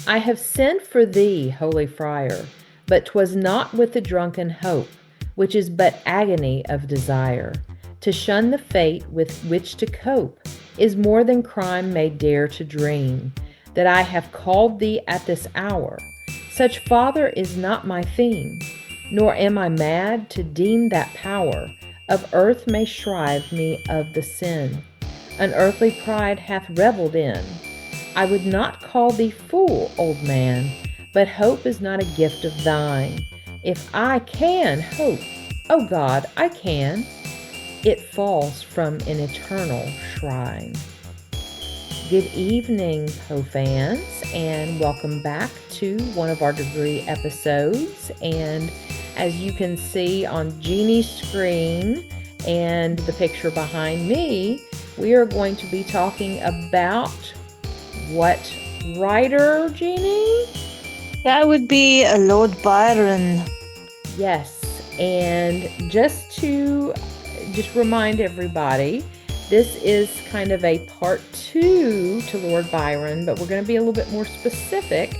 I have sent for thee, holy friar, but 'twas not with the drunken hope, which is but agony of desire. To shun the fate with which to cope is more than crime may dare to dream. That I have called thee at this hour, such father is not my theme, nor am I mad to deem that power of earth may shrive me of the sin unearthly pride hath revelled in. I would not call thee fool, old man, but hope is not a gift of thine. If I can hope, O God, I can, it falls from an eternal shrine. Good evening, Poe fans, and welcome back to one of our degree episodes. And as you can see on Jeannie's screen and the picture behind me, we are going to be talking about what writer, Jeannie? That would be a Lord Byron. Yes, and just remind everybody, this is kind of a part 2 to Lord Byron, but we're going to be a little bit more specific.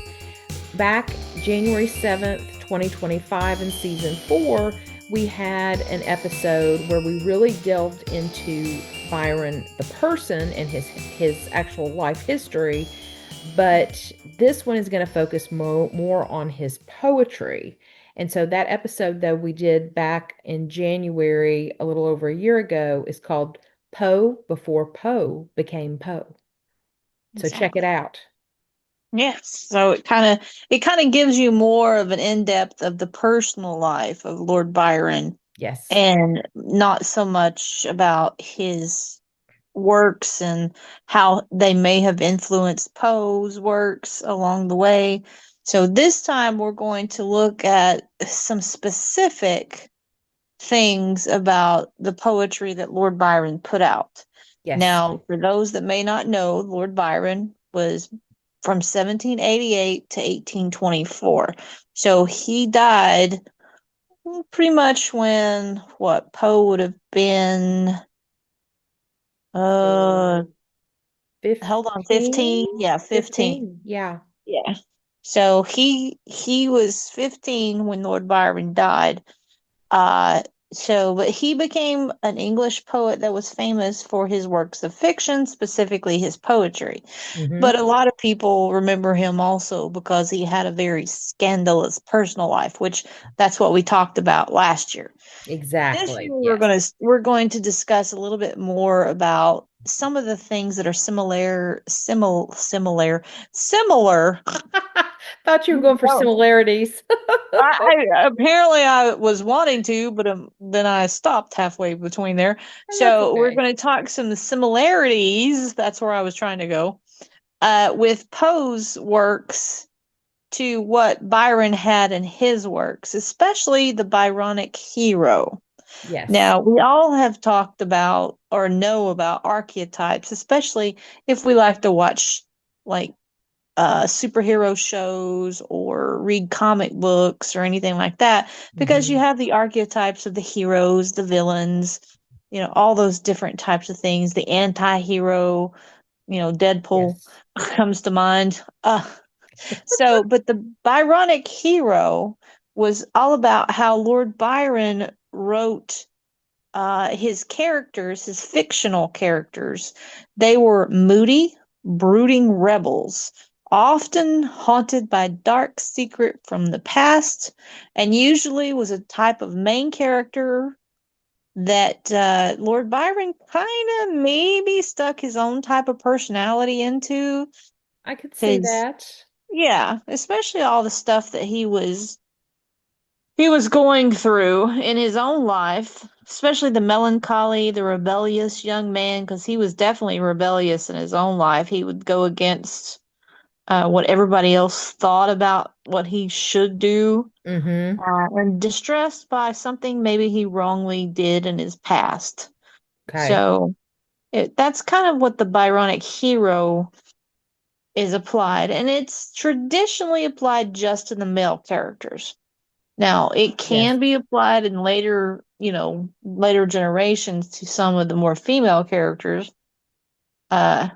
Back January 7th, 2025 in season 4, we had an episode where we really delved into Byron the person and his actual life history, but this one is going to focus more on his poetry. And so that episode that we did back in January, a little over a year ago, is called Poe Before Poe Became Poe. So check it Exactly. out. Yes. So it kind of gives you more of an in-depth of the personal life of Lord Byron Yes. and not so much about his works and how they may have influenced Poe's works along the way. So this time we're going to look at some specific things about the poetry that Lord Byron put out. Yes. Now, for those that may not know, Lord Byron was from 1788 to 1824. So he died pretty much when what Poe would have been uh So hold on, 15. 15? Yeah, 15. 15. Yeah. Yeah. So he was 15 when Lord Byron died. Uh, but he became an English poet that was famous for his works of fiction, specifically his poetry. Mm-hmm. But a lot of people remember him also because he had a very scandalous personal life, which that's what we talked about last year. This year Exactly. we're Yes. we're going to discuss a little bit more about some of the things that are similar. Thought you were going for similarities. Apparently I was wanting to, but then I stopped halfway between there. And that's So we're okay. going to talk some similarities. That's where I was trying to go. With Poe's works to what Byron had in his works, especially the Byronic Hero. Yes. Now, we all have talked about or know about archetypes, especially if we like to watch like superhero shows or read comic books or anything like that, because you Mm-hmm. have the archetypes of the heroes, the villains, all those different types of things. The anti-hero, Deadpool Yes. comes to mind. But the Byronic Hero was all about how Lord Byron wrote his characters, his fictional characters. They were moody, brooding rebels, often haunted by dark secret from the past, and usually was a type of main character that Lord Byron kind of maybe stuck his own type of personality into. I could see Because, that. yeah, especially all the stuff that he was going through in his own life, especially the melancholy, the rebellious young man, because he was definitely rebellious in his own life. He would go against what everybody else thought about what he should do, Mm-hmm. and distressed by something maybe he wrongly did in his past. Okay. So that's kind of what the Byronic hero is applied, and it's traditionally applied just to the male characters. Now, it Yes. can be applied in later generations to some of the more female characters. Uh,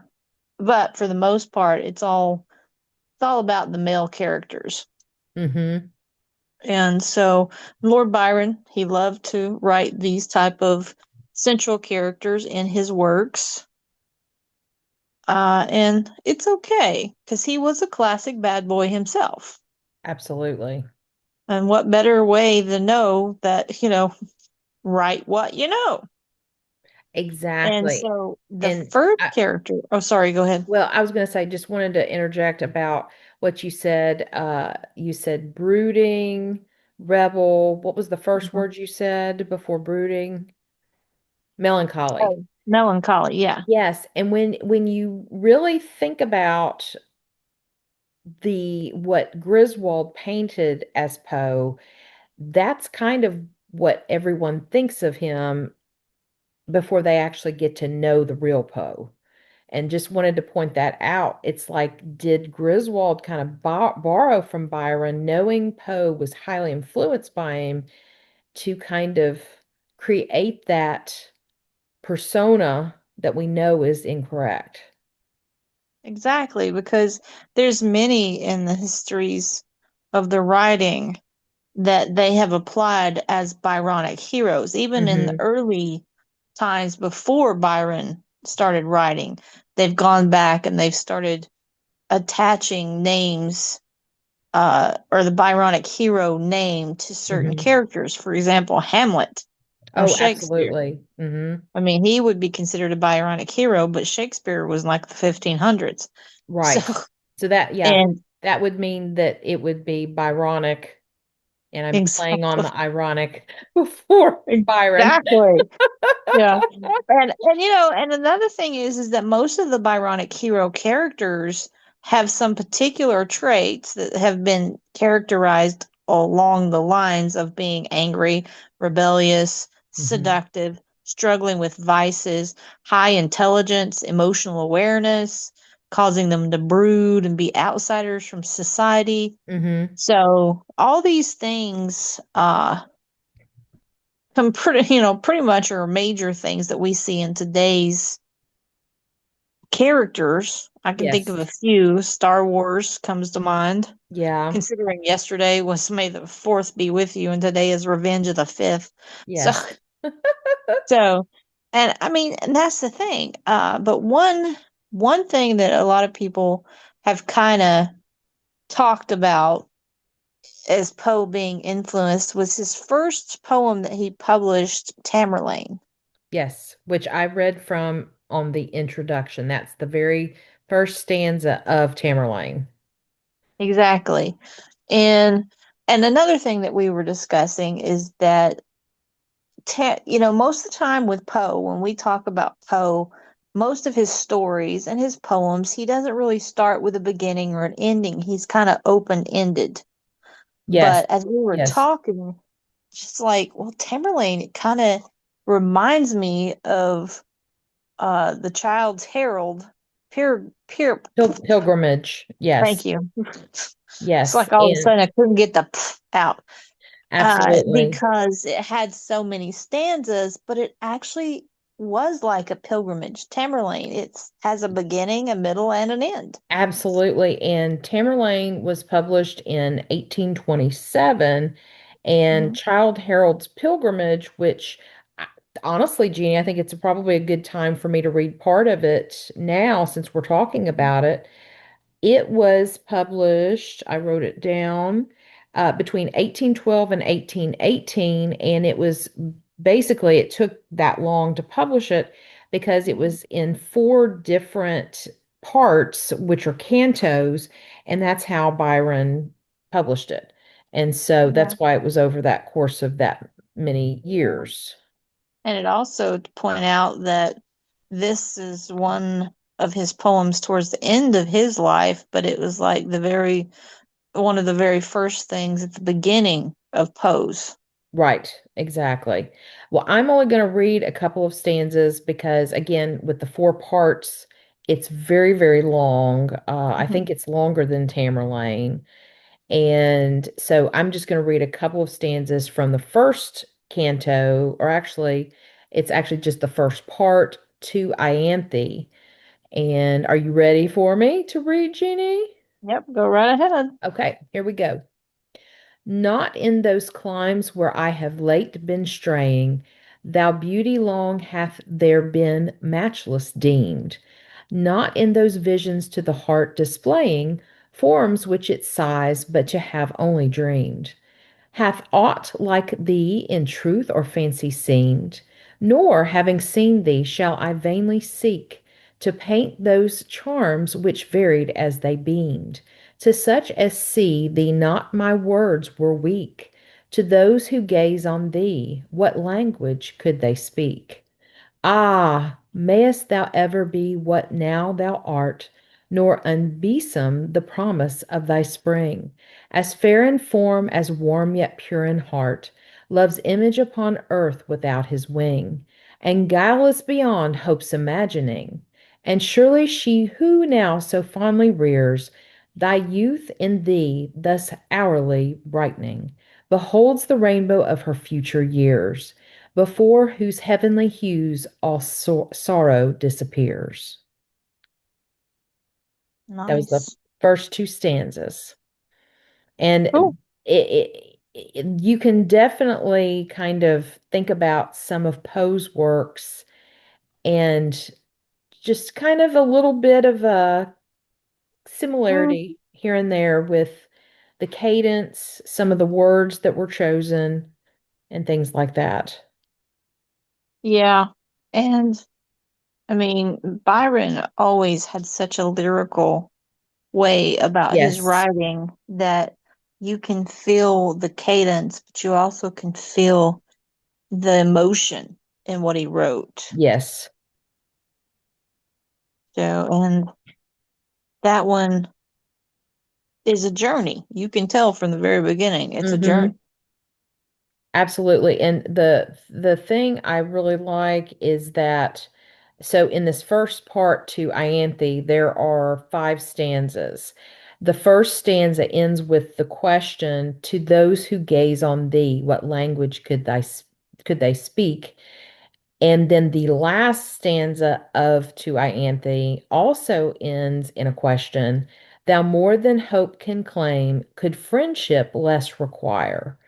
but for the most part, it's all it's all about the male characters. Mm-hmm. And so Lord Byron, he loved to write these type of central characters in his works. And it's okay because he was a classic bad boy himself. Absolutely. And what better way than know that, write what you know. And Exactly. so the And first character, oh, sorry, go ahead. well, I was going to say, just wanted to interject about what you said. You said brooding, rebel. What was the first Mhm. word you said before brooding? Melancholy. Oh, melancholy, yeah, Yes, and when you really think about the what Griswold painted as Poe, that's kind of what everyone thinks of him before they actually get to know the real Poe. And just wanted to point that out. It's like, did Griswold kind of borrow from Byron, knowing Poe was highly influenced by him, to kind of create that persona that we know is incorrect? exactly, because there's many in the histories of the writing that they have applied as Byronic heroes, even in the Mm-hmm. early times before Byron started writing. They've gone back and they've started attaching names or the Byronic hero name to certain Mm-hmm. characters. For example, Hamlet from Oh, Shakespeare. absolutely. Mm-hmm. I mean, he would be considered a Byronic hero, but Shakespeare was in like the 1500s. So, Right. So that, yeah, and that would mean that it would be Byronic, and I'm playing on exactly, the ironic before Byron. exactly. Yeah. And another thing is that most of the Byronic hero characters have some particular traits that have been characterized along the lines of being angry, rebellious, Mm-hmm. seductive, struggling with vices, high intelligence, emotional awareness, causing them to brood and be outsiders from society. Mm-hmm. So all these things some pretty much are major things that we see in today's characters. I can think Yes. of a few. Star Wars comes to mind, Yeah. considering yesterday was May the Fourth be with you, and today is Revenge of the Fifth. So, Yes. so, and I mean, and that's the thing. But one thing that a lot of people have kind of talked about as Poe being influenced was his first poem that he published, Tamerlane. Yes, which I read from on the introduction. That's the very first stanza of Tamerlane. Exactly. And and another thing that we were discussing is that most of the time with Poe, when we talk about Poe, most of his stories and his poems, he doesn't really start with a beginning or an ending. He's kind of open-ended. Yes. But as we were Yes. talking, just like, well, Tamerlane, it kind of reminds me of the Child's Herald. Peer, Pilgrimage. Yes. thank you. It's Yes. like all of a And sudden I couldn't get the out. absolutely. Because it had so many stanzas, but it actually was like a pilgrimage. Tamerlane, it has a beginning, a middle, and an end. Absolutely. And Tamerlane was published in 1827, and Mhm. Childe Harold's Pilgrimage, which I- honestly, Jeannie, I think it's probably a good time for me to read part of it now since we're talking about it. It was published, I wrote it down, between 1812 and 1818, and it was basically, it took that long to publish it because it was in four different parts, which are cantos, and that's how Byron published it. And so Yeah. that's why it was over that course of that many Yeah. years. And it also to point out that this is one of his poems towards the end of his life, but it was like one of the very first things at the beginning of Poe's. Right, exactly. Well, I'm only going to read a couple of stanzas because, again, with the four parts, it's very, very long. I Mhm. think it's longer than Tamerlane. And so I'm just going to read a couple of stanzas from the first canto, or actually, it's actually just the first part to Ianthe. And are you ready for me to read, Jeannie? Yep, go right ahead. Okay, here we go. Not in those climes where I have late been straying, thou beauty long hath there been matchless deemed. Not in those visions to the heart displaying forms which it sighs but to have only dreamed. Hath aught like thee in truth or fancy seemed? Nor, having seen thee, shall I vainly seek to paint those charms which varied as they beamed. To such as see thee not my words were weak. To those who gaze on thee, what language could they speak? Ah, mayest thou ever be what now thou art, nor unbesom the promise of thy spring, as fair in form as warm yet pure in heart, love's image upon earth without his wing, and guileless beyond hope's imagining. And surely she who now so fondly rears thy youth in thee, thus hourly brightening, beholds the rainbow of her future years before whose heavenly hues all sorrow disappears. That was the Nice. first two stanzas. And Cool. you can definitely kind of think about some of Poe's works and just kind of a little bit of a Mm, similarity here and there with the cadence, some of the words that were chosen, and things like that. yeah. And I mean, Byron always had such a lyrical way about his Yes, writing that you can feel the cadence, but you also can feel the emotion in what he wrote. yes. So, and that one is a journey. You can tell from the very beginning, it's a journey. Mm-hmm. Absolutely. And the thing I really like is that so in this first part to Ianthe, there are five stanzas. The first stanza ends with the question, to those who gaze on thee, what language could they speak? And then the last stanza of To Ianthe also ends in a question, thou more than hope can claim, could friendship less require?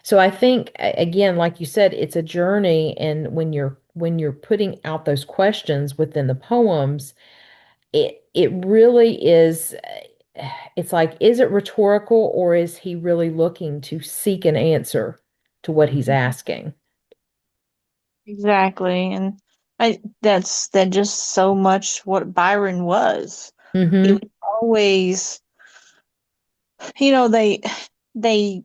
So I think again, like you said, it's a journey, and when you're putting out those questions within the poems, it really is it's like, is it rhetorical or is he really looking to seek an answer to what he's asking? Exactly. And that just so much what Byron was. He was Mm-hmm. always, you know, they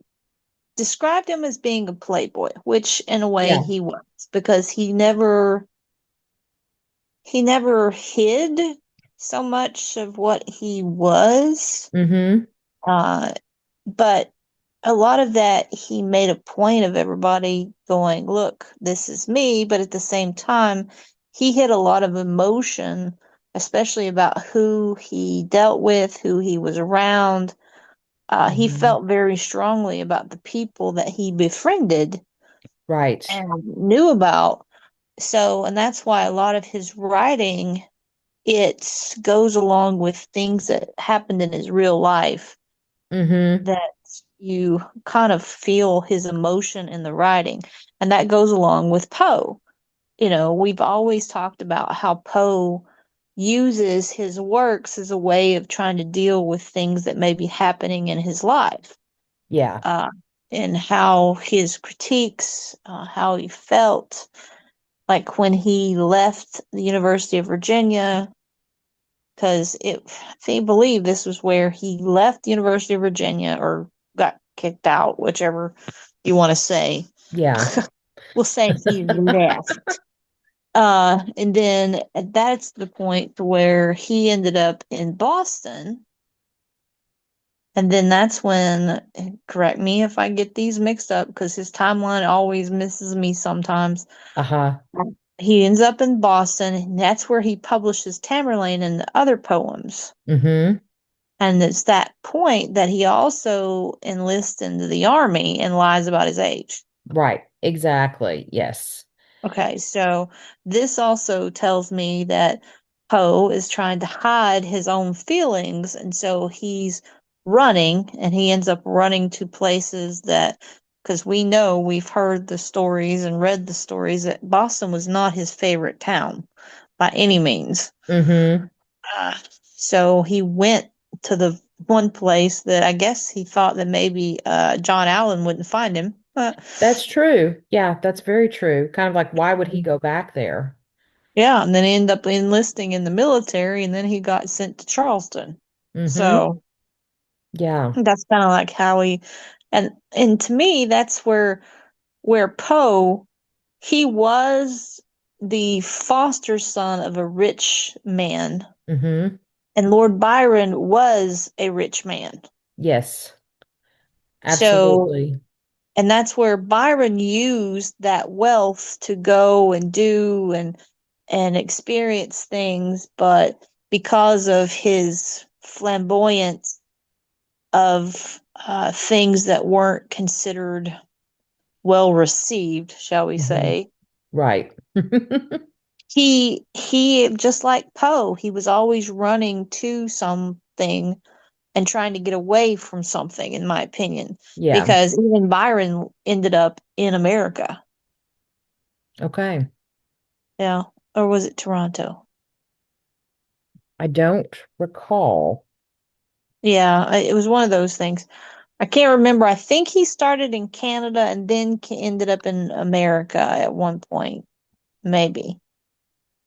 described him as being a playboy, which in a way Yeah. he was, because he never hid so much of what he was. Mm-hmm. Uh, but a lot of that he made a point of everybody going, look, this is me. But at the same time, he hid a lot of emotion, especially about who he dealt with, who he was around. He Mm-hmm. felt very strongly about the people that he befriended Right. and knew about. So, and that's why a lot of his writing, it goes along with things that happened in his real life, Mm-hmm. that you kind of feel his emotion in the writing. And that goes along with Poe. We've always talked about how Poe uses his works as a way of trying to deal with things that may be happening in his life, Yeah. uh, and how his critiques, how he felt. Like when he left the University of Virginia, because they believe this was where he left the University of Virginia or got kicked out, whichever you want to say. Yeah. We'll say he left. And then that's the point where he ended up in Boston. And then that's when, correct me if I get these mixed up, because his timeline always misses me sometimes. Uh-huh. He ends up in Boston, and that's where he publishes Tamerlane and the other poems. Mm-hmm. And it's that point that he also enlists into the army and lies about his age. Right. Exactly. Yes. Okay, so this also tells me that Poe is trying to hide his own feelings, and so he's running, and he ends up running to places that, because we know, we've heard the stories and read the stories, that Boston was not his favorite town by any means. Mm-hmm. Uh, so he went to the one place that I guess he thought that maybe John Allen wouldn't find him. That's true. Yeah, that's very true. Kind of like, why would he go back there? Yeah, and then he ended up enlisting in the military, and then he got sent to Charleston. Mm-hmm. So Yeah. that's kind of like how he, and to me, that's where Poe, he was the foster son of a rich man, Mm-hmm. and Lord Byron was a rich man. Yes, So, absolutely. and that's where Byron used that wealth to go and do and experience things, but because of his flamboyance of things that weren't considered well received, shall we Hmm. say, Right. he just like Poe, he was always running to something and trying to get away from something, in my opinion, Yeah. because even Byron ended up in America. Okay. Yeah. Or was it Toronto? I don't recall. Yeah, it was one of those things. I can't remember. I think he started in Canada and then ended up in America at one point, maybe.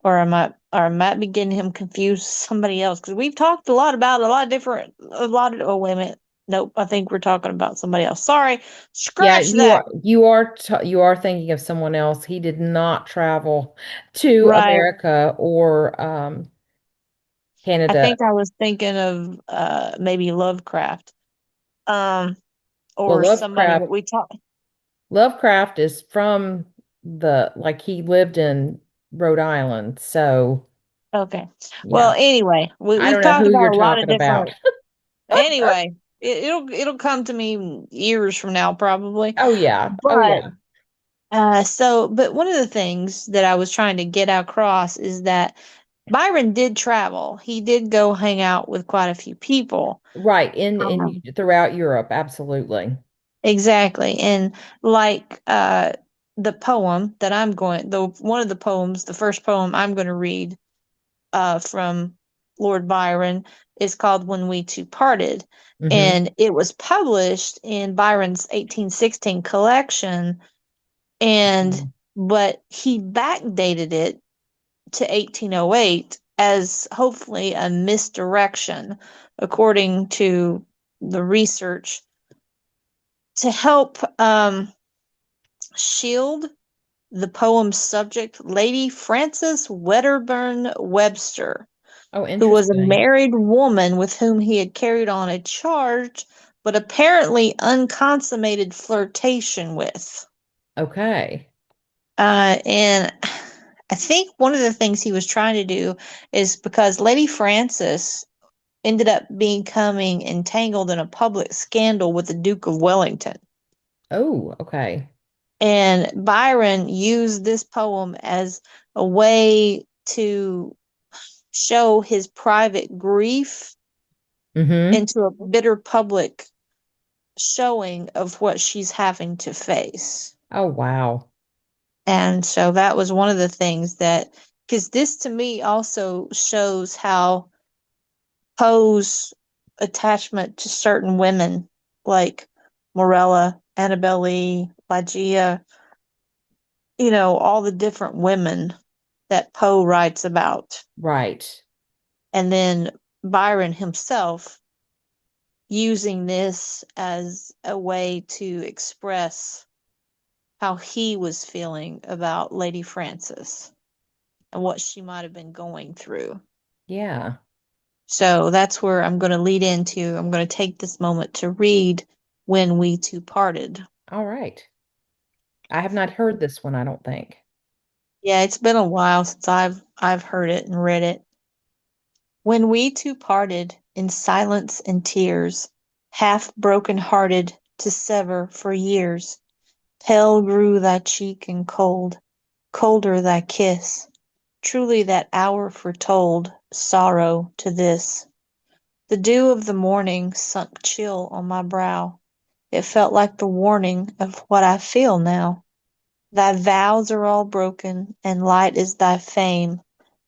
Or I might be getting him confused with somebody else, because we've talked a lot about oh, wait a minute. Nope, I think we're talking about somebody else. Sorry, Yeah, scratch that. you are thinking of someone else. He did not travel to Right. America or I Canada. think I was thinking of maybe Lovecraft. Um Well, or somebody that we talked. Lovecraft is from like he lived in Rhode Island. So, Okay. Well, yeah. anyway, I we've don't know talked who about you're a lot of talking about. different. Anyway, it'll come to me years from now probably. Oh yeah. Oh But yeah. but one of the things that I was trying to get across is that Byron did travel. He did go hang out with quite a few people. Right. In Um, throughout Europe, absolutely. exactly. And like the poem that the one of the poems, the first poem I'm going to read from Lord Byron is called When We Two Parted. Hmm. And it was published in Byron's 1816 collection. And but he backdated it to 1808 as hopefully a misdirection, according to the research, to help shield the poem's subject, Lady Frances Wedderburn Webster, Oh, who was a interesting. married woman with whom he had carried on a charged but apparently unconsummated flirtation with. Okay. And I think one of the things he was trying to do is because Lady Frances ended up becoming entangled in a public scandal with the Duke of Wellington. Oh, okay. And Byron used this poem as a way to show his private grief Hmm. into a bitter public showing of what she's having to face. Oh, wow. And so that was one of the things that, because this to me also shows how Poe's attachment to certain women, like Morella, Annabel Lee, Ligeia, all the different women that Poe writes about. Right. And then Byron himself using this as a way to express how he was feeling about Lady Frances and what she might have been going through. Yeah. So that's where I'm going to lead into. I'm going to take this moment to read When We Two Parted. All right. I have not heard this one, I don't think. Yeah, it's been a while since I've heard it and read it. When we two parted in silence and tears, half broken hearted to sever for years, pale grew thy cheek and cold, colder thy kiss. truly that hour foretold sorrow to this. The dew of the morning sunk chill on my brow. It felt like the warning of what I feel now. Thy vows are all broken, and light is thy fame.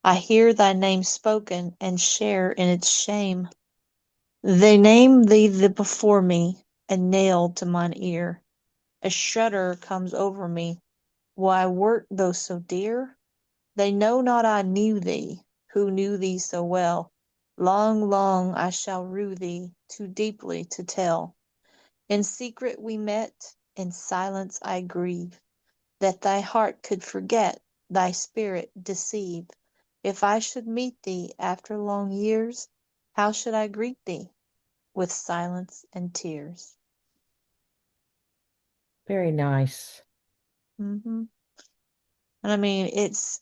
I hear thy name spoken, and share in its shame. They name thee before me, and nailed to mine ear. A shudder comes over me. Why wert thou so dear? They know not I knew thee, who knew thee so well. Long, long I shall rue thee, too deeply to tell. In secret we met, in silence I grieve, that thy heart could forget, thy spirit deceive. If I should meet thee after long years, how should I greet thee? With silence and tears. Very nice. And I mean, it's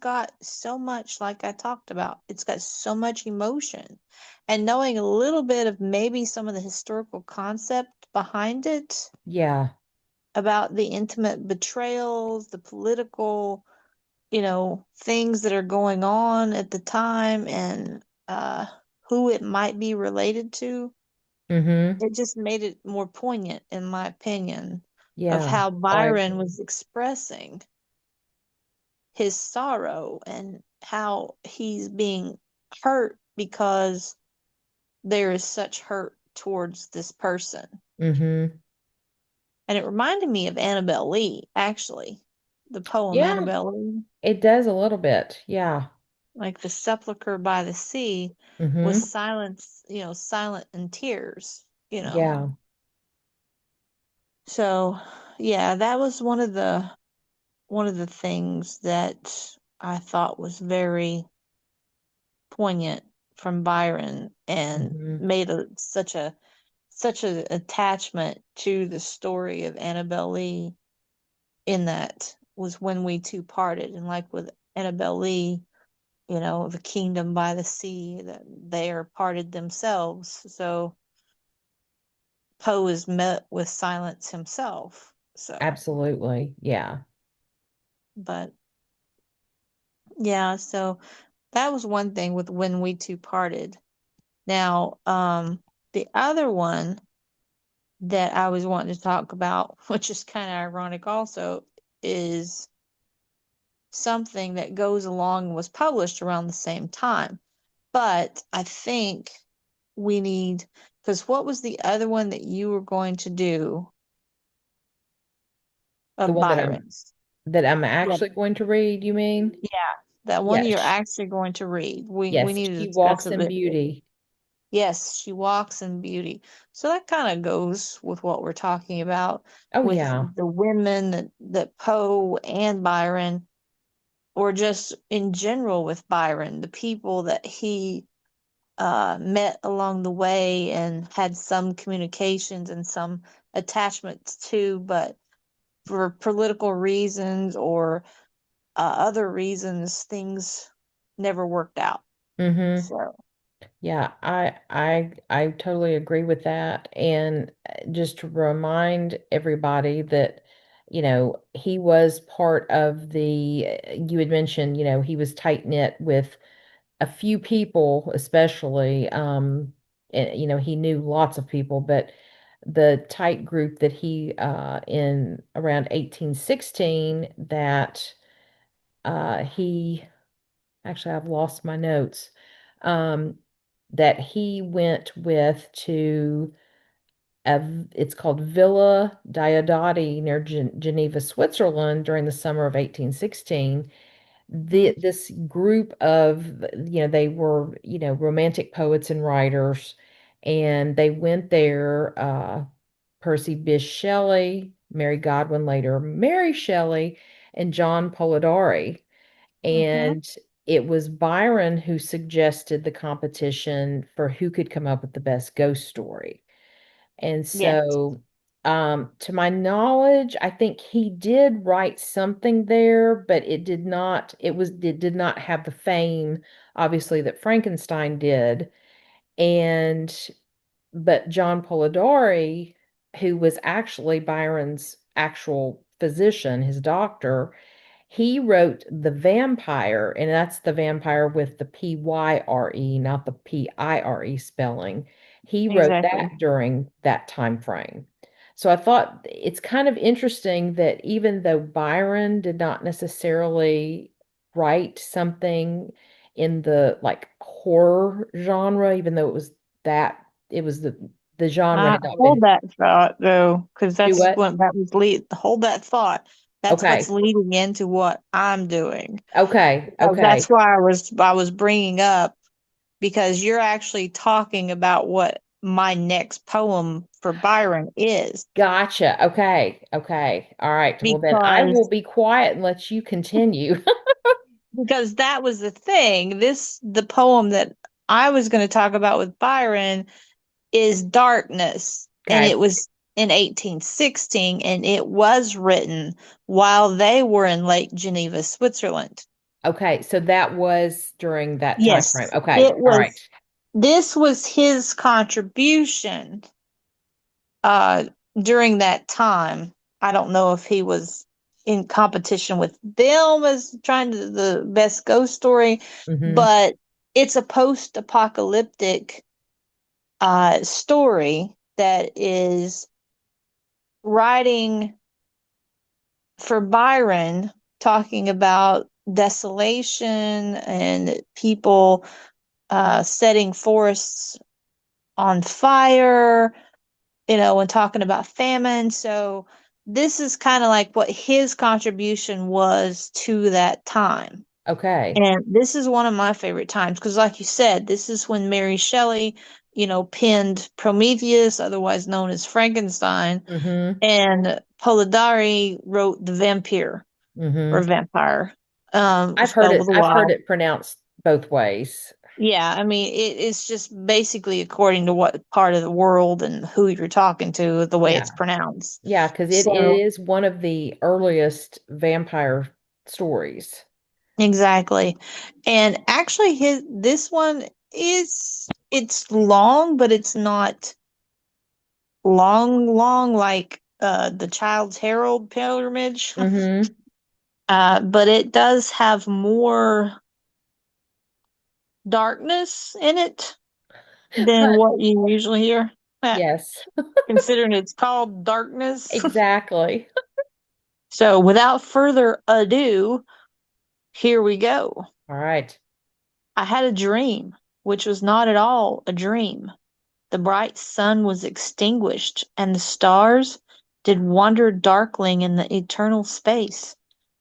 got so much, like I talked about, it's got so much emotion. And knowing a little bit of maybe some of the historical concept behind it, Yeah. about the intimate betrayals, the political, things that are going on at the time, and who it might be related to, Mm-hmm. it just made it more poignant, in my opinion, of Yeah. how Oh, I Byron agree. was expressing his sorrow and how he's being hurt because there is such hurt towards this person. Mm-hmm. And it reminded me of Annabel Lee, actually, the poem Yeah, Annabel Lee. it does a little bit. Yeah. Like the sepulchre by the sea was Mm-hmm. silence, silent in tears. Yeah. So, yeah, that was one of the things that I thought was very poignant from Byron, and Mm-hmm. made such a attachment to the story of Annabel Lee, in that was when we two parted. And like with Annabel Lee, the kingdom by the sea, that they are parted themselves. So Poe is met with silence himself. So, Absolutely. Yeah. but yeah, so that was one thing with when we two parted. Now, the other one that I was wanting to talk about, which is kind of ironic also, is something that goes along and was published around the same time. But I think we need, because what was the other one that you were going to do The of one Byron's? that I'm Yeah, actually going to read, you mean? yeah, that one you're Yes. actually going to read. We Yes. need to She discuss walks a in bit. beauty. Yes, she walks in beauty. So that kind of goes with what we're talking about, Oh, with yeah. the women that Poe and Byron, or just in general with Byron, the people that he met along the way and had some communications and some attachments to, but for political reasons or other reasons, things never worked out. Mm-hmm. So, Yeah, I totally agree with that. And just to remind everybody that, he was part of you had mentioned, he was tight knit with a few people, especially, and, he knew lots of people, but the tight group that he, in around 1816, that, he actually, I've lost my notes. Um, that he went with to it's called Villa Diodati near Geneva, Switzerland during the summer of 1816. mhm. This group of, they were, romantic poets and writers, and they went there, Percy Bysshe Shelley, Mary Godwin, later Mary Shelley, and John Polidori. Mhm. And it was Byron who suggested the competition for who could come up with the best ghost story. And Yes. so, to my knowledge, I think he did write something there, but it did not have the fame, obviously, that Frankenstein did. And, but John Polidori, who was actually Byron's actual physician, his doctor, He wrote The Vampire, and that's the vampire with the Pyre, not the Pire spelling. He wrote that Exactly. during that time frame. So I thought it's kind of interesting that even though Byron did not necessarily write something in the like horror genre, even though it was the genre had not Hold been that thought though, because do that's what? what that was lead. Hold that thought. That's what's Okay. leading into what I'm doing. Okay. That's Okay. why I was bringing up, because you're actually talking about what my next poem for Byron is. Gotcha. Okay. Okay. All right. Well, then I will Because be quiet and let you continue. that was the thing. The poem that I was going to talk about with Byron is Darkness, and it Okay. was in 1816, and it was written while they were in Lake Geneva, Switzerland. Okay. So that was during that time frame. Yes, Okay. it All right. was. This was his contribution uh, during that time. I don't know if he was in competition with them as trying to the best ghost story, Mm-hmm. but it's a post-apocalyptic story that is writing for Byron, talking about desolation and people setting forests on fire, and talking about famine. So this is kind of like what his contribution was to that time. Okay. And this is one of my favorite times because, like you said, this is when Mary Shelley, penned Prometheus, otherwise known as Frankenstein, Mm-hmm. and Polidori wrote The Vampire or Mm-hmm. Vampire, I've heard spelled it. with a I've heard Y. it pronounced both ways. Yeah, I mean, it's just basically according to what part of the world and who you're talking to, the way it's Yeah. pronounced. Yeah, because it So, is one of the earliest vampire stories. exactly. And actually this one it's long, but it's not long like the Child's Herald pilgrimage. Mm-hmm. But it does have more darkness in it than what you usually hear. Yes, Considering it's called Darkness. exactly. So, without further ado, here we go. All right. I had a dream, which was not at all a dream. The bright sun was extinguished, and the stars did wander darkling in the eternal space,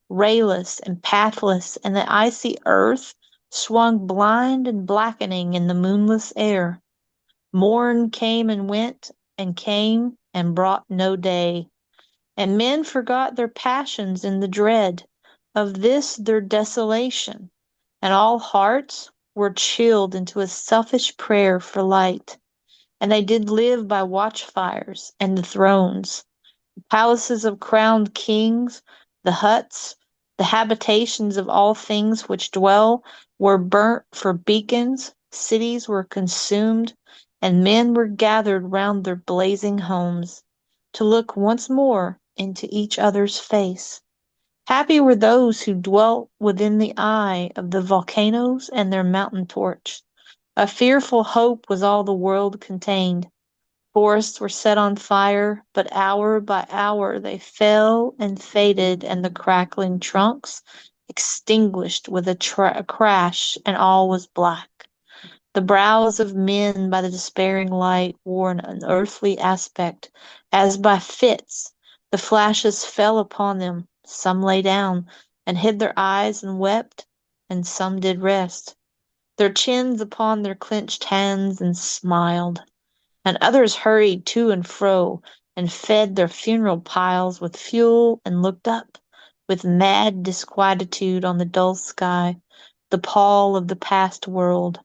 rayless and pathless, and the icy earth swung blind and blackening in the moonless air. Morn came and brought no day. And men forgot their passions in the dread of this their desolation, and all hearts were chilled into a selfish prayer for light. And they did live by watchfires and the thrones, the palaces of crowned kings, the huts, the habitations of all things which dwell, were burnt for beacons, cities were consumed, and men were gathered round their blazing homes, to look once more into each other's face. Happy were those who dwelt within the eye of the volcanoes and their mountain torch. A fearful hope was all the world contained. Forests were set on fire, but hour by hour they fell and faded, and the crackling trunks extinguished with a crash, and all was black. The brows of men by the despairing light wore an unearthly aspect, as by fits the flashes fell upon them. Some lay down, and hid their eyes and wept, and some did rest, their chins upon their clenched hands, and smiled. And others hurried to and fro, and fed their funeral piles with fuel, and looked up with mad disquietude on the dull sky, the pall of the past world,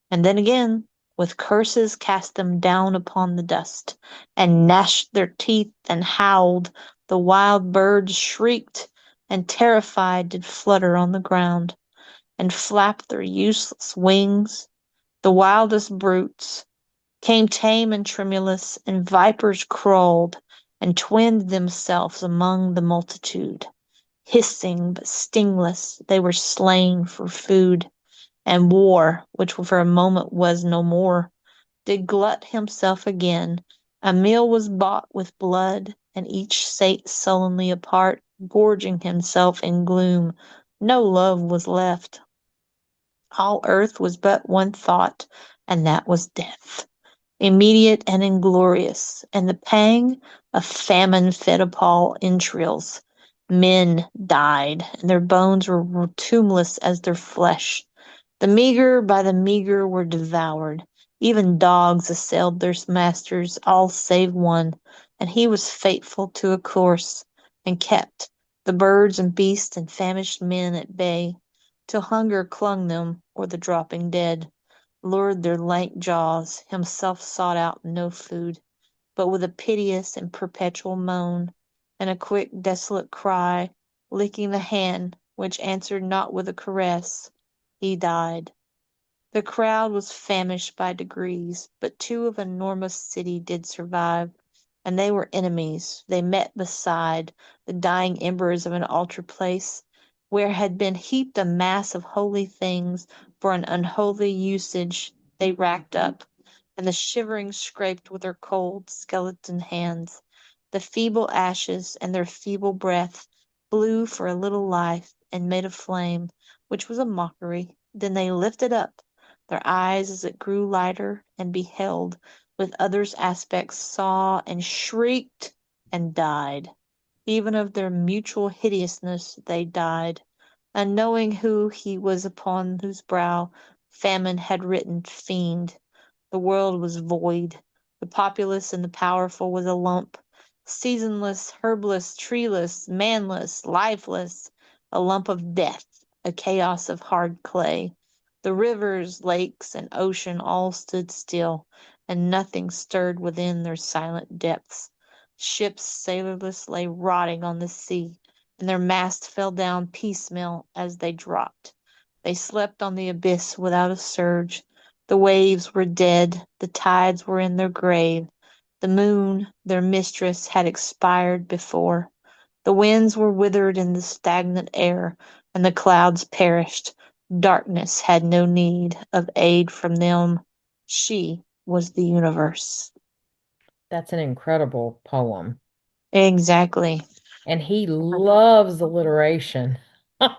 and then again with curses cast them down upon the dust, and gnashed their teeth and howled. The wild birds shrieked, and terrified did flutter on the ground, and flap their useless wings. The wildest brutes came tame and tremulous, and vipers crawled and twinned themselves among the multitude. Hissing but stingless, they were slain for food, and war, which for a moment was no more, did glut himself again. A meal was bought with blood, and each sate sullenly apart, gorging himself in gloom. No love was left. All earth was but one thought, and that was death, immediate and inglorious, and the pang of famine fed upon entrails. Men died, and their bones were tombless as their flesh. The meagre by the meagre were devoured. Even dogs assailed their masters, all save one, and he was faithful to a course, and kept the birds and beasts and famished men at bay, till hunger clung them, or the dropping dead lured their lank jaws, himself sought out no food, but with a piteous and perpetual moan, and a quick desolate cry, licking the hand which answered not with a caress, he died. The crowd was famished by degrees, but two of an enormous city did survive, and they were enemies. They met beside the dying embers of an altar place, where had been heaped a mass of holy things for an unholy usage they racked up, and the shivering scraped with their cold skeleton hands. The feeble ashes and their feeble breath blew for a little life, and made a flame, which was a mockery. Then they lifted up their eyes as it grew lighter, and beheld, with others' aspects, saw, and shrieked, and died. Even of their mutual hideousness they died, unknowing who he was upon whose brow famine had written fiend. The world was void. The populous and the powerful was a lump, seasonless, herbless, treeless, manless, lifeless, a lump of death, a chaos of hard clay. The rivers, lakes, and ocean all stood still, and nothing stirred within their silent depths. Ships sailorless lay rotting on the sea, and their masts fell down piecemeal as they dropped. They slept on the abyss without a surge. The waves were dead, the tides were in their grave. The moon, their mistress, had expired before. The winds were withered in the stagnant air, and the clouds perished. Darkness had no need of aid from them. She was the universe. That's an incredible poem. Exactly. And he loves alliteration.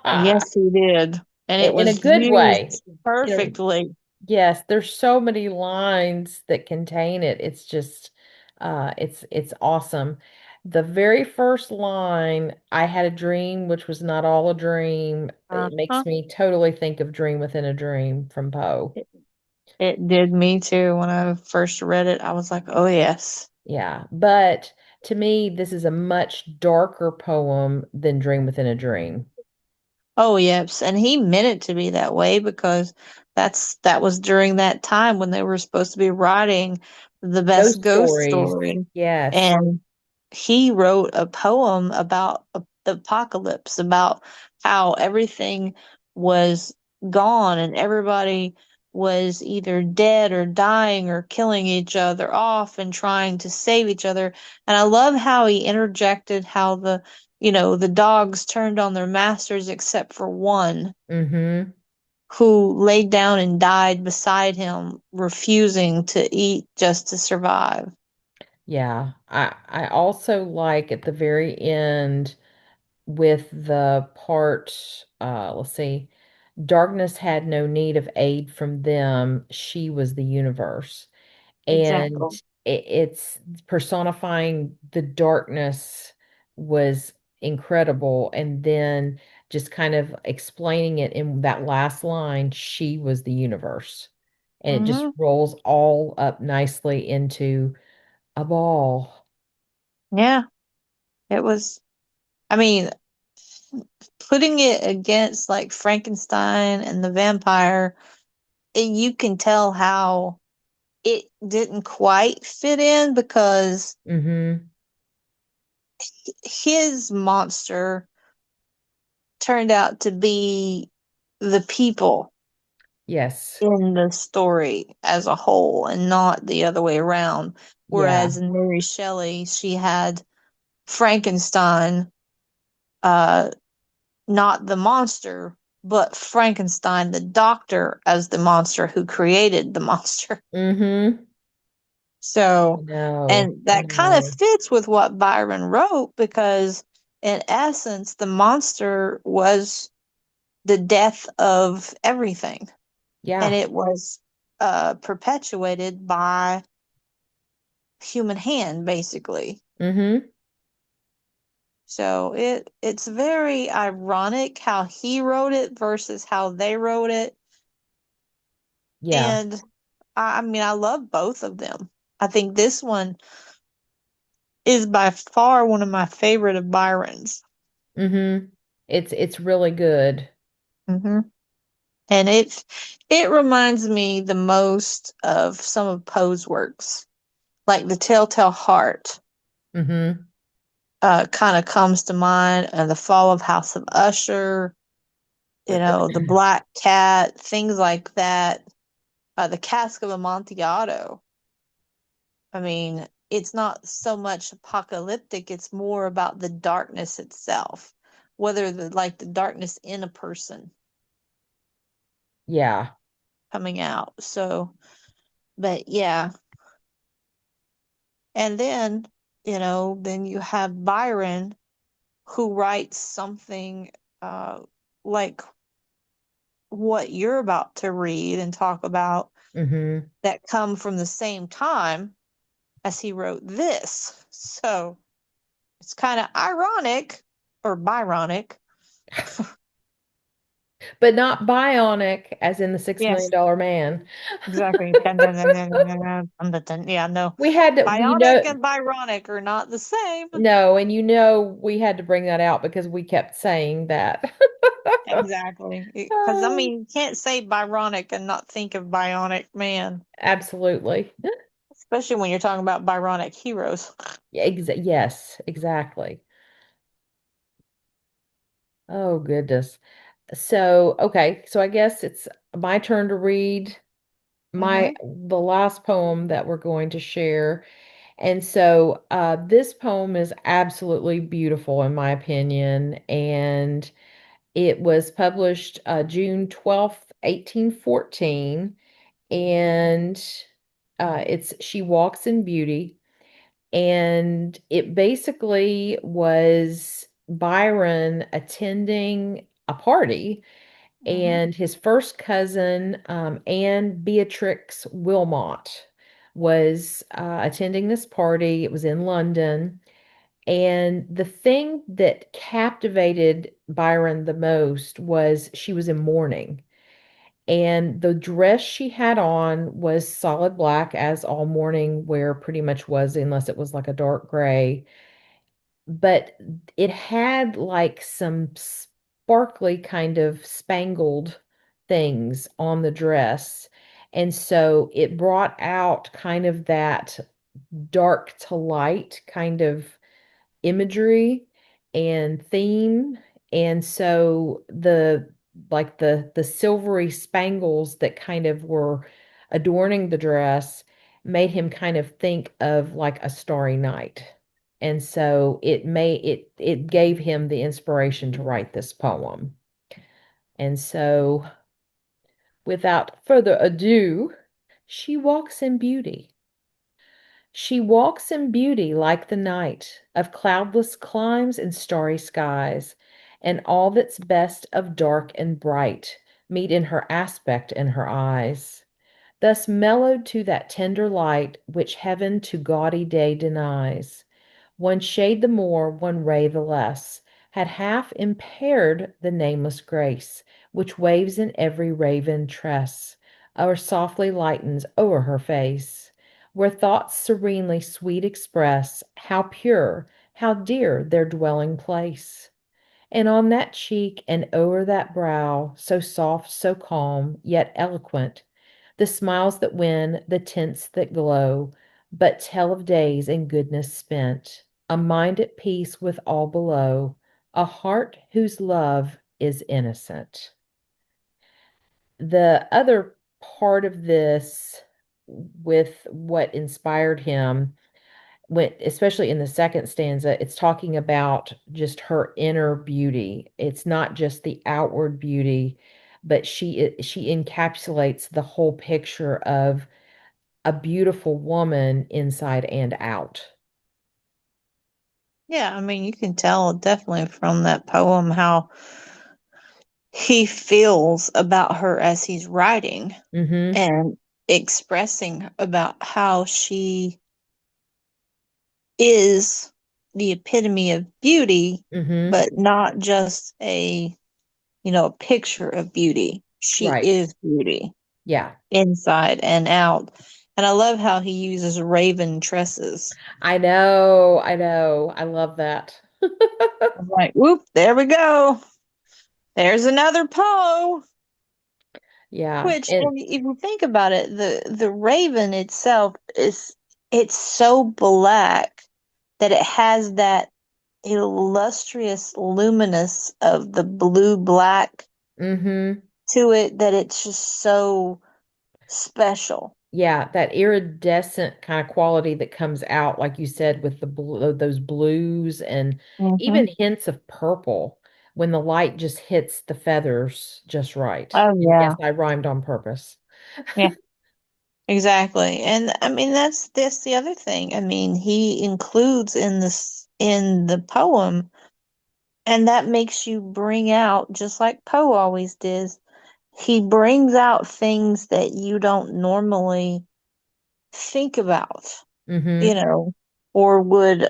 Yes, he did. And it In a was good way. used You know, perfectly. yes, there's so many lines that contain it. It's just it's awesome. The very first line, I had a dream which was not all a dream. It Uh-huh. makes me totally think of Dream Within a Dream from Poe. It did me too. When I first read it, I was like, oh, yes. Yeah, but to me, this is a much darker poem than Dream Within a Dream. Oh, yes. And he meant it to be that way because that was during that time when they were supposed to be writing the best Ghost ghost stories. story. Yes. And he wrote a poem about the apocalypse, about how everything was gone and everybody was either dead or dying or killing each other off and trying to save each other. And I love how he interjected how the dogs turned on their masters except for one Mm-hmm. who laid down and died beside him, refusing to eat just to survive. Yeah. I also like at the very end with the part, let's see, darkness had no need of aid from them. She was the universe. And Exactly. it's personifying the darkness was incredible. And then just kind of explaining it in that last line, she was the universe. And it just Hmm. rolls all up nicely into a ball. Yeah, it was. I mean, putting it against like Frankenstein and the vampire, you can tell how it didn't quite fit in because Mm-hmm. his monster turned out to be the people Yes. in the story as a whole and not the other way around. Yeah. Whereas in Mary Shelley, she had Frankenstein, uh, not the monster, but Frankenstein, the doctor, as the monster who created the monster. Mm-hmm. I So, know. and I that kind of know. fits with what Byron wrote because, in essence, the monster was the death of everything, and Yeah. it was perpetuated by human hand, basically. Mm-hmm. So it's very ironic how he wrote it versus how they wrote it. Yeah. And I mean, I love both of them. I think this one is by far one of my favorite of Byron's. Mm-hmm. It's really good. Hmm. And it reminds me the most of some of Poe's works, like The Telltale Heart. Mm-hmm. Kind of comes to mind, and The Fall of House of Usher, The Black Cat, things like that. The Cask of Amontillado. I mean, it's not so much apocalyptic, it's more about the darkness itself, whether the darkness in a person Yeah. coming out. So, but yeah. And then you have Byron who writes something uh like what you're about to read and talk about Mm-hmm. that come from the same time as he wrote this. So, it's kind of ironic or Byronic. But not bionic, as in the $6 million Yes, dollar man. exactly. Dun, dun, dun, dun, dun, dun, dun, dun, dun. Yeah, no. We had to, Bionic and Byronic are not the same. no, and we had to bring that out because we kept saying that. Exactly. Because, I Oh, mean, you can't say Byronic and not think of Bionic Man, absolutely. especially when you're talking about Byronic heroes. Yes, exactly. Oh, goodness. So, okay, so I guess it's my turn to read Mm-hmm. the last poem that we're going to share. And so this poem is absolutely beautiful in my opinion, and it was published June 12th, 1814, and it's She Walks in Beauty. And it basically was Byron attending a party, Mm-hmm. and his first cousin, Anne Beatrix Wilmot, was attending this party. It was in London. And the thing that captivated Byron the most was she was in mourning. And the dress she had on was solid black, as all mourning wear pretty much was, unless it was like a dark gray. But it had like some sparkly kind of spangled things on the dress. And so it brought out kind of that dark to light kind of imagery and theme. And so the silvery spangles that kind of were adorning the dress made him kind of think of like a starry night. And so it gave him the inspiration to write this poem. And so without further ado, she walks in beauty. She walks in beauty like the night of cloudless climes and starry skies, and all that's best of dark and bright meet in her aspect and her eyes. Thus mellowed to that tender light which heaven to gaudy day denies. One shade the more, one ray the less, had half impaired the nameless grace which waves in every raven tress, or softly lightens o'er her face, where thoughts serenely sweet express how pure, how dear their dwelling place. And on that cheek and o'er that brow, so soft, so calm, yet eloquent, the smiles that win, the tints that glow, but tell of days and goodness spent, a mind at peace with all below, a heart whose love is innocent. The other part of this, with what inspired him, when especially in the second stanza, it's talking about just her inner beauty. It's not just the outward beauty, but she encapsulates the whole picture of a beautiful woman inside and out. Yeah, I mean, you can tell definitely from that poem how he feels about her as he's writing Mm-hmm. and expressing about how she is the epitome of beauty, Mm-hmm. but not just a picture of beauty. She Right. is beauty Yeah. inside and out. And I love how he uses raven tresses. I know. I know. I love that. I'm like, whoop, there we go. There's another Poe. Yeah. Which, And and if you think about it, the raven itself it's so black that it has that illustrious luminous of the blue black mm-hmm. to it that it's just so special. Yeah, that iridescent kind of quality that comes out, like you said, with the blue, those blues and Hmm. even hints of purple when the light just hits the feathers just right. Oh And yes, yeah. I rhymed on purpose. Yeah, exactly. And I mean that's the other thing. I mean, he includes in the poem, and that makes you bring out, just like Poe always did, he brings out things that you don't normally think about, you Mm-hmm. know, or would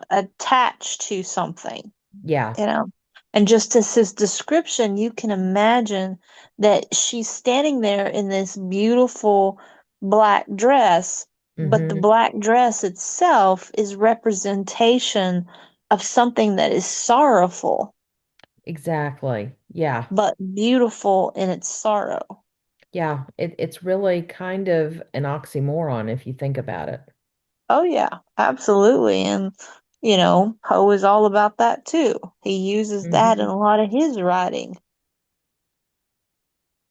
attach to something, Yeah. you know. And just as his description, you can imagine that she's standing there in this beautiful black dress, but the Mm-hmm. black dress itself is representation of something that is sorrowful, Exactly. Yeah. but beautiful in its sorrow. Yeah. It's really kind of an oxymoron if you think about it. Oh yeah, absolutely. And Poe is all about that too. He uses that in Mm-hmm. a lot of his writing.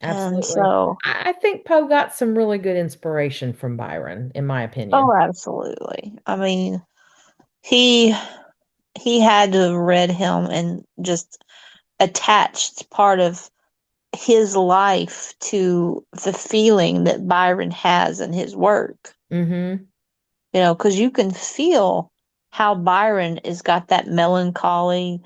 And Absolutely. so, I think Poe got some really good inspiration from Byron, in my oh, opinion. absolutely. I mean, he he had to have read him and just attached part of his life to the feeling that Byron has in his work. Mm-hmm. Because you can feel how Byron has got that melancholy,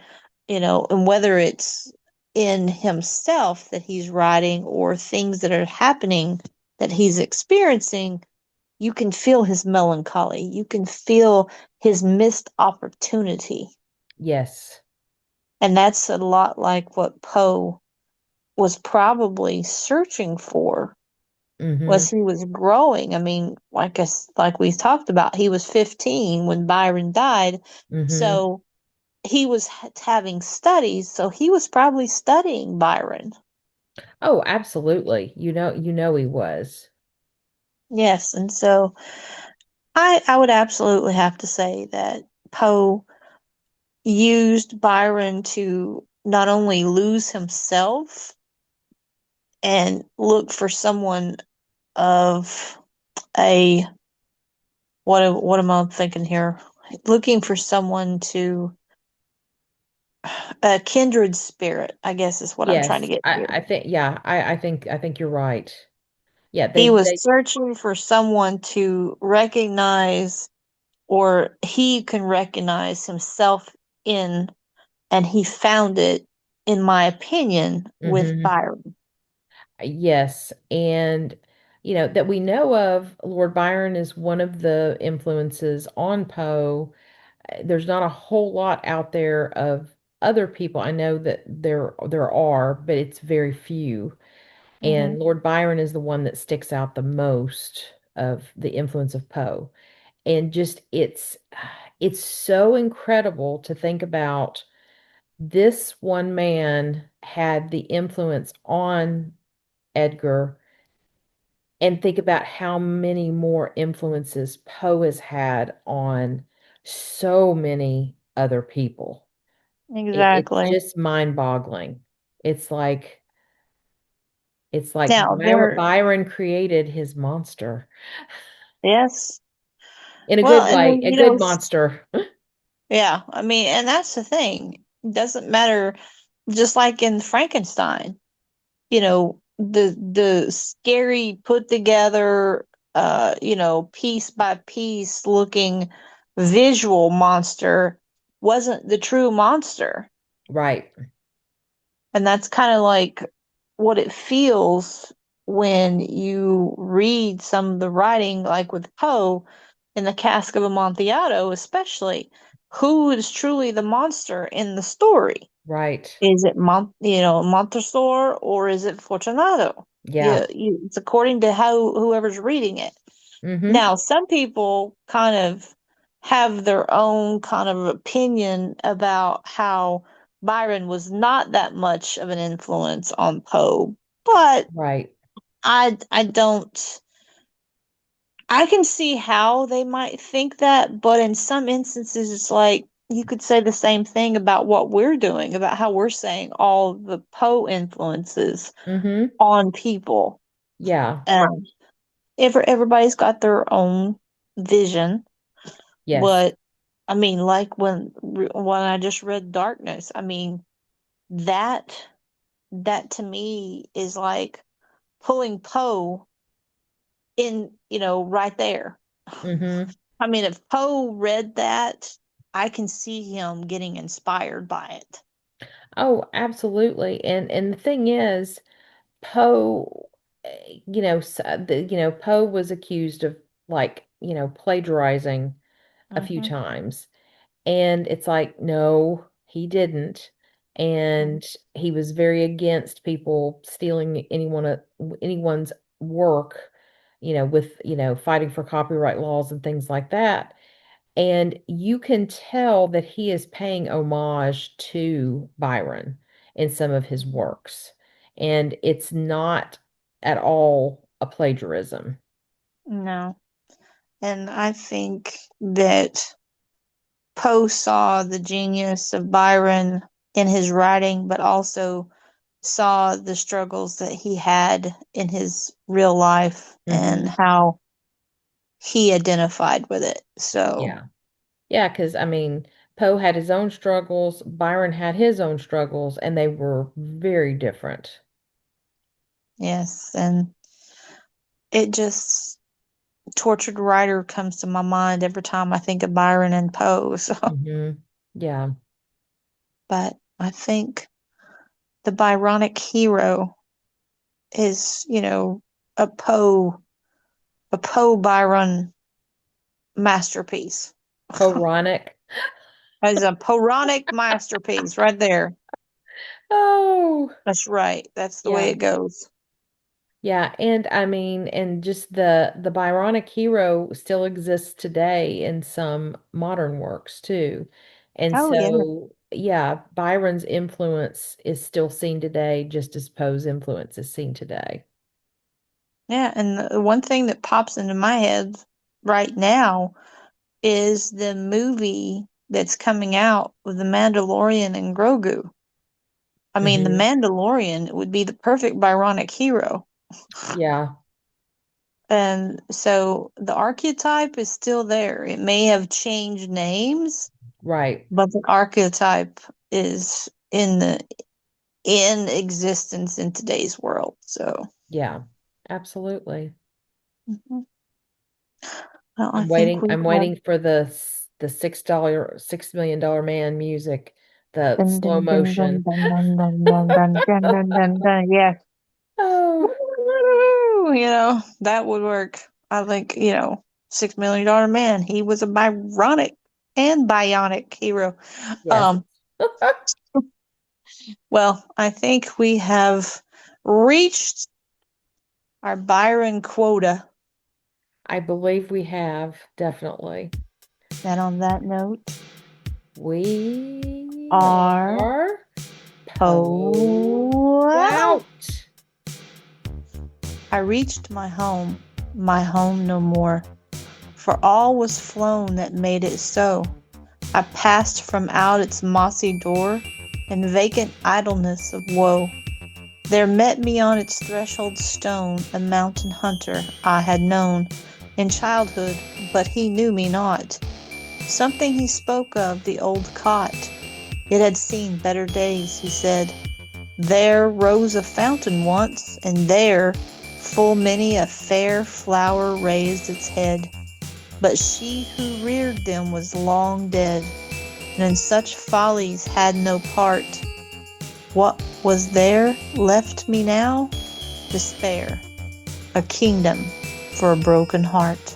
and whether it's in himself that he's writing or things that are happening that he's experiencing, you can feel his melancholy. You can feel his missed opportunity. Yes. And that's a lot like what Poe was probably searching for Mm-hmm. was he was growing. I mean, like we talked about, he was 15 when Byron died. Mm-hmm. So he was having studies, so he was probably studying Byron. Oh, absolutely. You know he was. Yes, and so I would absolutely have to say that Poe used Byron to not only lose himself and look for someone of a what am I thinking here? Looking for someone to a kindred spirit, I guess is what I'm trying to Yes. get I, to. I think yeah, I think you're right. Yeah, He they was they searching for someone to recognize, or he can recognize himself in, and he found it, in my opinion, with hmm Byron. yes. And that we know of, Lord Byron is one of the influences on Poe. There's not a whole lot out there of other people. I know that there are, but it's very few. Hmm. And Lord Byron is the one that sticks out the most of the influence of Poe. And just it's so incredible to think about this one man had the influence on Edgar, and think about how many more influences Poe has had on so many other people. It's Exactly. just mind-boggling. It's like it's like Now there, Byron created his monster. yes, In a Well, good and way, then, a good monster. yeah, I mean, and that's the thing. It doesn't matter, just like in Frankenstein, the scary put together, piece by piece looking visual monster wasn't the true monster. Right. And that's kind of like what it feels when you read some of the writing, like with Poe in the Cask of Amontillado, especially. Who is truly the monster in the story? Right. Is it Montresor or is it Fortunato? Yeah. It's according to how whoever's reading it. Mm-hmm. Now, some people kind of have their own kind of opinion about how Byron was not that much of an influence on Poe, but Right. I don't. I can see how they might think that, but in some instances, it's like you could say the same thing about what we're doing, about how we're saying all the Poe influences Mm-hmm. on people. Yeah. And everybody's got their own vision. Yes. But I mean, like when I just read Darkness, I mean that that to me is like pulling Poe in, right there. Mm-hmm. I mean, if Poe read that, I can see him getting inspired by it. Oh, absolutely. And the thing is, Poe, Poe was accused of like, plagiarizing a few Mm-hmm. times. And it's like, no, he didn't. And he was very against people stealing anyone's work, with, fighting for copyright laws and things like that. And you can tell that he is paying homage to Byron in some of his works. And it's not at all a plagiarism. No. And I think that Poe saw the genius of Byron in his writing, but also saw the struggles that he had in his real life and Hmm. how he identified with it. So, Yeah. Yeah, because I mean, Poe had his own struggles, Byron had his own struggles, and they were very different. yes, and it just tortured writer comes to my mind every time I think of Byron and Poe. So, Hmm. Yeah. but I think the Byronic Hero is, a Poe Byron masterpiece. Poronic. As a Pyronic masterpiece right there. Oh, That's right. That's the way yeah. it goes. Yeah, and I mean, and just the Byronic hero still exists today in some modern works too. And Oh yeah. so, yeah, Byron's influence is still seen today, just as Poe's influence is seen today. Yeah, and the one thing that pops into my head right now is the movie that's coming out with the Mandalorian and Grogu. I mean, the Hmm. Mandalorian would be the perfect Byronic hero. Yeah, And so the archetype is still there. It may have changed names, right. but the archetype is in existence in today's world. So, Yeah, absolutely. mhm. Well, I I'm think waiting. we I'm have waiting for the $6 million man music, the dun slow dun dun dun motion. dun dun dun dun dun dun dun dun dun. Yes. Oh, That would work. I think, $6 million man. He was a Byronic and bionic hero. yes. Um, well, I think we have reached our Byron quota. I believe we have, definitely. And on that note, We our are Poe out. out. I reached my home no more, for all was flown that made it so. I passed from out its mossy door in vacant idleness of woe. There met me on its threshold stone a mountain hunter I had known, in childhood, but he knew me not. Something he spoke of the old cot. It had seen better days, he said. There rose a fountain once, and there full many a fair flower raised its head. But she who reared them was long dead, and in such follies had no part. What was there left me now? Despair, a kingdom for a broken heart.